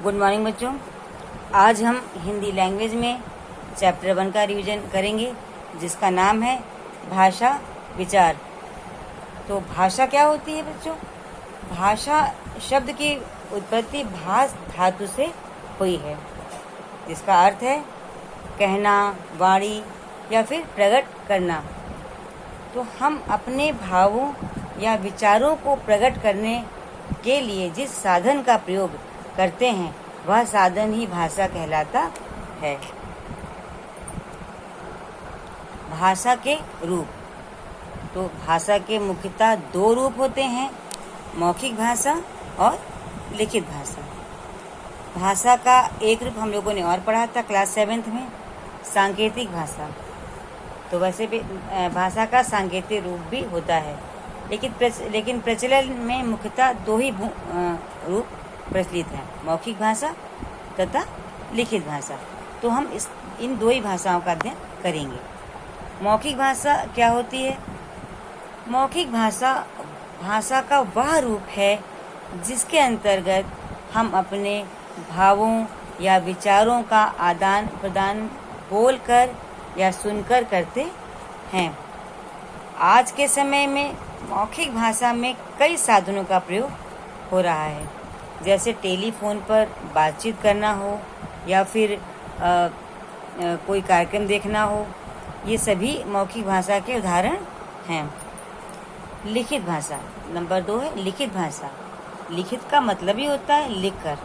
Good morning बच्चों। आज हम हिंदी लैंग्वेज में चैप्टर 1 का रिवीजन करेंगे, जिसका नाम है भाषा विचार। तो भाषा क्या होती है बच्चों? भाषा शब्द की उत्पत्ति भास धातु से हुई है, जिसका अर्थ है कहना, वाणी या फिर प्रकट करना। तो हम अपने भावों या विचारों को प्रकट करने के लिए जिस साधन का प्रयोग करते हैं वह साधन ही भाषा कहलाता है। भाषा के रूप। तो भाषा के मुख्यतः 2 रूप होते हैं, मौखिक भाषा और लिखित भाषा। भाषा का एक रूप हम लोगों ने और पढ़ा था क्लास 7th में, सांकेतिक भाषा। तो वैसे भी भाषा का सांकेतिक रूप भी होता है, लेकिन प्रचलन में मुख्यतः 2 ही रूप प्रचलित है, मौखिक भाषा तथा लिखित भाषा। तो हम इन 2 ही भाषाओं का अध्ययन करेंगे। मौखिक भाषा क्या होती है? मौखिक भाषा का वह रूप है जिसके अंतर्गत हम अपने भावों या विचारों का आदान प्रदान बोलकर या सुनकर करते हैं। आज के समय में मौखिक भाषा में कई साधनों का प्रयोग हो रहा है, जैसे टेलीफोन पर बातचीत करना हो या फिर कोई कार्यक्रम देखना हो। ये सभी मौखिक भाषा के उदाहरण हैं। लिखित भाषा नंबर 2 है लिखित भाषा। लिखित का मतलब ही होता है लिखकर।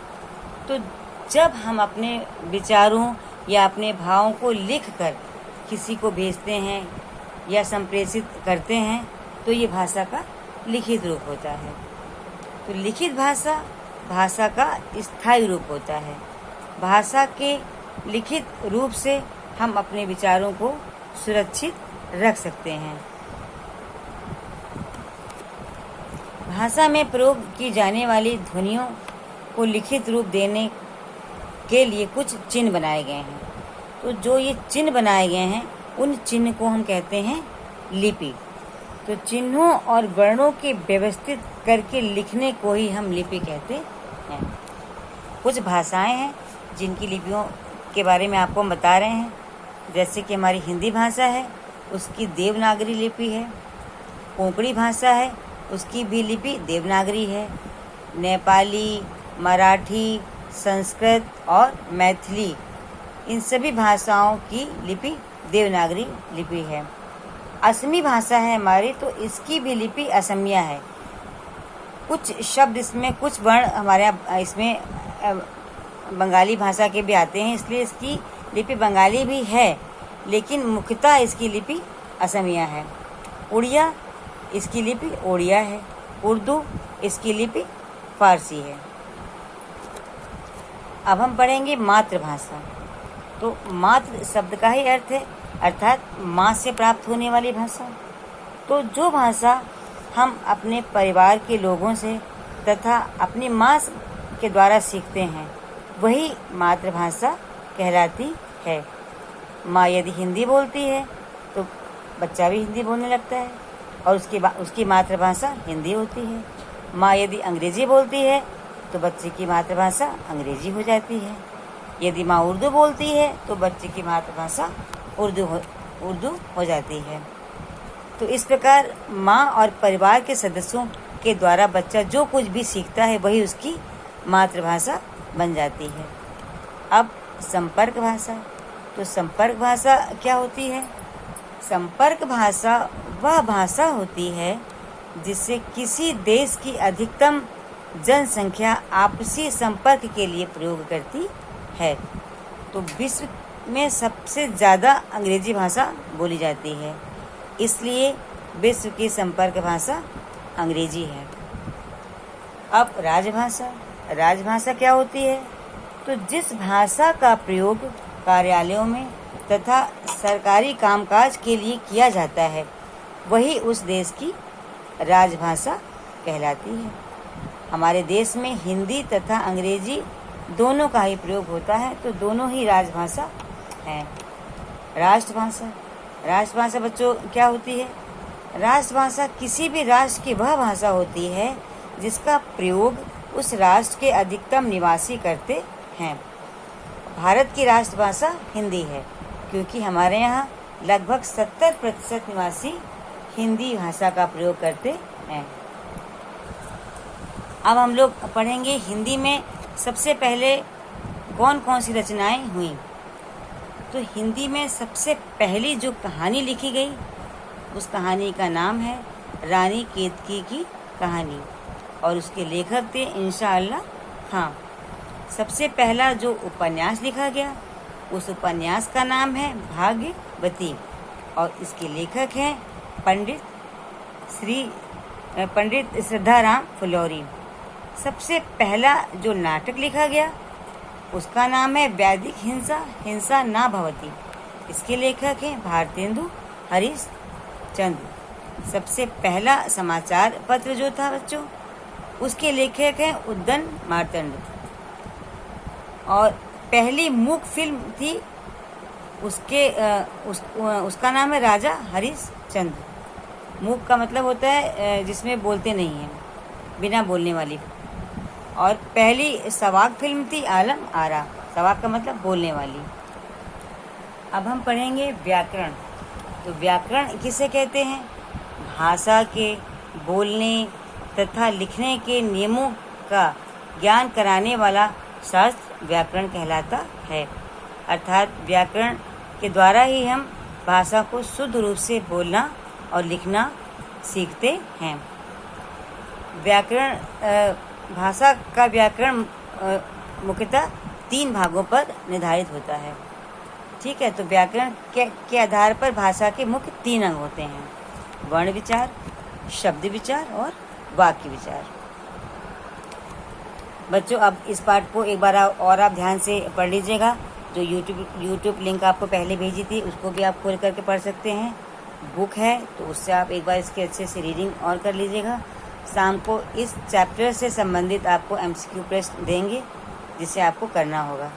तो जब हम अपने विचारों या अपने भावों को लिखकर किसी को भेजते हैं या संप्रेषित करते हैं तो ये भाषा का लिखित रूप होता है। तो लिखित भाषा का स्थायी रूप होता है। भाषा के लिखित रूप से हम अपने विचारों को सुरक्षित रख सकते हैं। भाषा में प्रयोग की जाने वाली ध्वनियों को लिखित रूप देने के लिए कुछ चिन्ह बनाए गए हैं। तो जो ये चिन्ह बनाए गए हैं उन चिन्ह को हम कहते हैं लिपि। तो चिन्हों और वर्णों के व्यवस्थित करके लिखने को ही हम लिपि कहते हैं। कुछ भाषाएं हैं जिनकी लिपियों के बारे में आपको हम बता रहे हैं, जैसे कि हमारी हिंदी भाषा है, उसकी देवनागरी लिपि है। कोंकणी भाषा है, उसकी भी लिपि देवनागरी है। नेपाली, मराठी, संस्कृत और मैथिली, इन सभी भाषाओं की लिपि देवनागरी लिपि है। असमी भाषा है हमारी, तो इसकी भी लिपि असमिया है। कुछ शब्द इसमें, कुछ वर्ण हमारे यहाँ इसमें बंगाली भाषा के भी आते हैं, इसलिए इसकी लिपि बंगाली भी है, लेकिन मुख्यतः इसकी लिपि असमिया है। उड़िया, इसकी लिपि ओड़िया है। उर्दू, इसकी लिपि फारसी है। अब हम पढ़ेंगे मातृभाषा। तो मातृ शब्द का ही अर्थ है, अर्थात माँ से प्राप्त होने वाली भाषा। तो जो भाषा हम अपने परिवार के लोगों से तथा अपनी माँ के द्वारा सीखते हैं वही मातृभाषा कहलाती है। माँ यदि हिंदी बोलती है तो बच्चा भी हिंदी बोलने लगता है और उसकी मातृभाषा हिंदी होती है। माँ यदि अंग्रेजी बोलती है तो बच्चे की मातृभाषा अंग्रेजी हो जाती है। यदि माँ उर्दू बोलती है तो बच्चे की मातृभाषा उर्दू हो जाती है। तो इस प्रकार माँ और परिवार के सदस्यों के द्वारा बच्चा जो कुछ भी सीखता है वही उसकी मातृभाषा बन जाती है। अब संपर्क भाषा। तो संपर्क भाषा क्या होती है? संपर्क भाषा वह भाषा होती है जिससे किसी देश की अधिकतम जनसंख्या आपसी संपर्क के लिए प्रयोग करती है। तो विश्व में सबसे ज़्यादा अंग्रेजी भाषा बोली जाती है, इसलिए विश्व की संपर्क भाषा अंग्रेजी है। अब राजभाषा। राजभाषा क्या होती है? तो जिस भाषा का प्रयोग कार्यालयों में तथा सरकारी कामकाज के लिए किया जाता है वही उस देश की राजभाषा कहलाती है। हमारे देश में हिंदी तथा अंग्रेजी दोनों का ही प्रयोग होता है, तो दोनों ही राजभाषा हैं। राष्ट्रभाषा। राष्ट्रभाषा बच्चों क्या होती है? राष्ट्रभाषा किसी भी राष्ट्र की वह भाषा होती है जिसका प्रयोग उस राष्ट्र के अधिकतम निवासी करते हैं। भारत की राष्ट्रभाषा हिंदी है, क्योंकि हमारे यहाँ लगभग 70% निवासी हिंदी भाषा का प्रयोग करते हैं। अब हम लोग पढ़ेंगे हिंदी में सबसे पहले कौन कौन सी रचनाएं हुई। तो हिंदी में सबसे पहली जो कहानी लिखी गई, उस कहानी का नाम है रानी केतकी की कहानी, और उसके लेखक थे इंशाअल्लाह खां। सबसे पहला जो उपन्यास लिखा गया, उस उपन्यास का नाम है भाग्यवती, और इसके लेखक हैं पंडित श्रद्धाराम फुलौरी। सबसे पहला जो नाटक लिखा गया, उसका नाम है वैदिक हिंसा हिंसा ना भवती, इसके लेखक हैं भारतेंदु हरिश्चंद्र। सबसे पहला समाचार पत्र जो था बच्चों, उसके लेखक हैं उद्दन मार्तंड। और पहली मूक फिल्म थी, उसका नाम है राजा हरिश्चंद्र। मूक का मतलब होता है जिसमें बोलते नहीं हैं, बिना बोलने वाली। और पहली सवाक फिल्म थी आलम आरा, सवाक का मतलब बोलने वाली। अब हम पढ़ेंगे व्याकरण। तो व्याकरण किसे कहते हैं? भाषा के बोलने तथा लिखने के नियमों का ज्ञान कराने वाला शास्त्र व्याकरण कहलाता है। अर्थात व्याकरण के द्वारा ही हम भाषा को शुद्ध रूप से बोलना और लिखना सीखते हैं। व्याकरण भाषा का व्याकरण मुख्यतः 3 भागों पर निर्धारित होता है। ठीक है, तो व्याकरण के आधार पर भाषा के मुख्य 3 अंग होते हैं: वर्ण विचार, शब्द विचार और वाक्य विचार। बच्चों, अब इस पाठ को एक बार और आप ध्यान से पढ़ लीजिएगा। जो यूट्यूब लिंक आपको पहले भेजी थी, उसको भी आप खोल करके पढ़ सकते हैं। बुक है तो उससे आप एक बार इसके अच्छे से रीडिंग और कर लीजिएगा। शाम को इस चैप्टर से संबंधित आपको MCQ प्रश्न देंगे, जिसे आपको करना होगा।